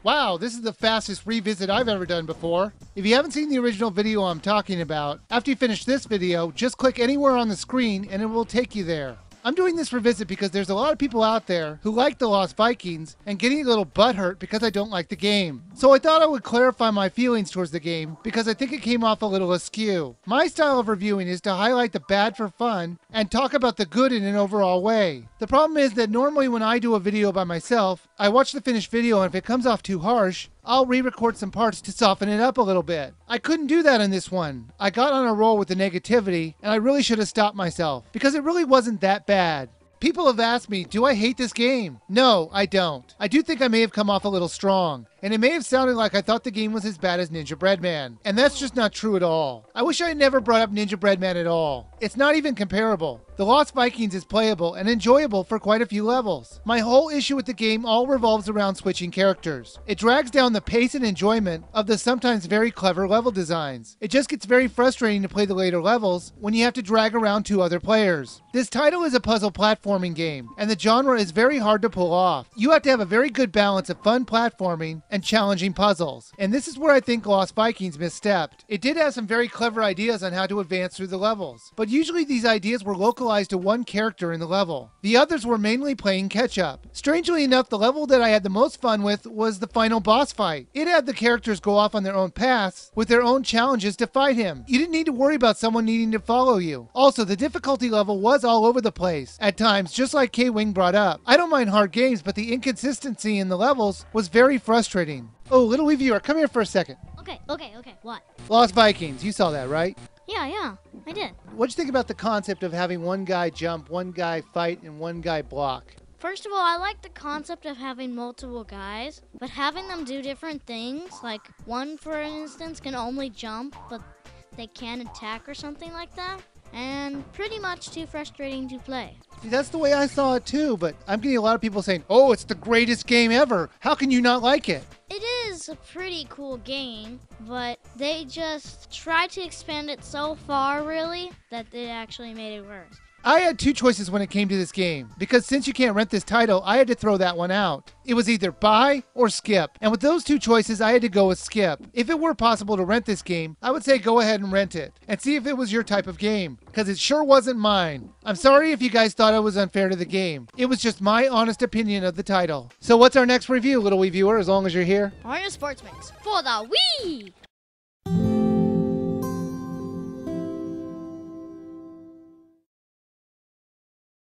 Wow, this is the fastest revisit I've ever done before. If you haven't seen the original video I'm talking about, after you finish this video, just click anywhere on the screen and it will take you there. I'm doing this revisit because there's a lot of people out there who like the Lost Vikings and getting a little butthurt because I don't like the game. So I thought I would clarify my feelings towards the game because I think it came off a little askew. My style of reviewing is to highlight the bad for fun and talk about the good in an overall way. The problem is that normally when I do a video by myself, I watch the finished video and if it comes off too harsh, I'll re-record some parts to soften it up a little bit. I couldn't do that in this one. I got on a roll with the negativity and I really should have stopped myself because it really wasn't that bad. People have asked me, do I hate this game? No, I don't. I do think I may have come off a little strong, and it may have sounded like I thought the game was as bad as Ninja Breadman, and that's just not true at all. I wish I had never brought up Ninja Breadman at all. It's not even comparable. The Lost Vikings is playable and enjoyable for quite a few levels. My whole issue with the game all revolves around switching characters. It drags down the pace and enjoyment of the sometimes very clever level designs. It just gets very frustrating to play the later levels when you have to drag around two other players. This title is a puzzle platforming game, and the genre is very hard to pull off. You have to have a very good balance of fun platforming and challenging puzzles, and this is where I think Lost Vikings misstepped. It did have some very clever ideas on how to advance through the levels, but usually these ideas were localized to one character in the level. The others were mainly playing catch-up. Strangely enough, the level that I had the most fun with was the final boss fight. It had the characters go off on their own paths with their own challenges to fight him. You didn't need to worry about someone needing to follow you. Also, the difficulty level was all over the place at times, just like K-Wing brought up. I don't mind hard games, but the inconsistency in the levels was very frustrating. Oh, little reviewer, come here for a second. Okay, what? Lost Vikings, you saw that, right? Yeah, I did. What'd you think about the concept of having one guy jump, one guy fight, and one guy block? First of all, I like the concept of having multiple guys, but having them do different things, like one, for instance, can only jump, but they can attack or something like that, and pretty much too frustrating to play. See, that's the way I saw it too, but I'm getting a lot of people saying, oh, it's the greatest game ever. How can you not like it? It is a pretty cool game, but they just tried to expand it so far, really, that it actually made it worse. I had two choices when it came to this game, because since you can't rent this title, I had to throw that one out. It was either buy or skip, and with those two choices, I had to go with skip. If it were possible to rent this game, I would say go ahead and rent it, and see if it was your type of game, because it sure wasn't mine. I'm sorry if you guys thought I was unfair to the game. It was just my honest opinion of the title. So what's our next review, little Wii viewer, as long as you're here? Mario Sports Mix for the Wii!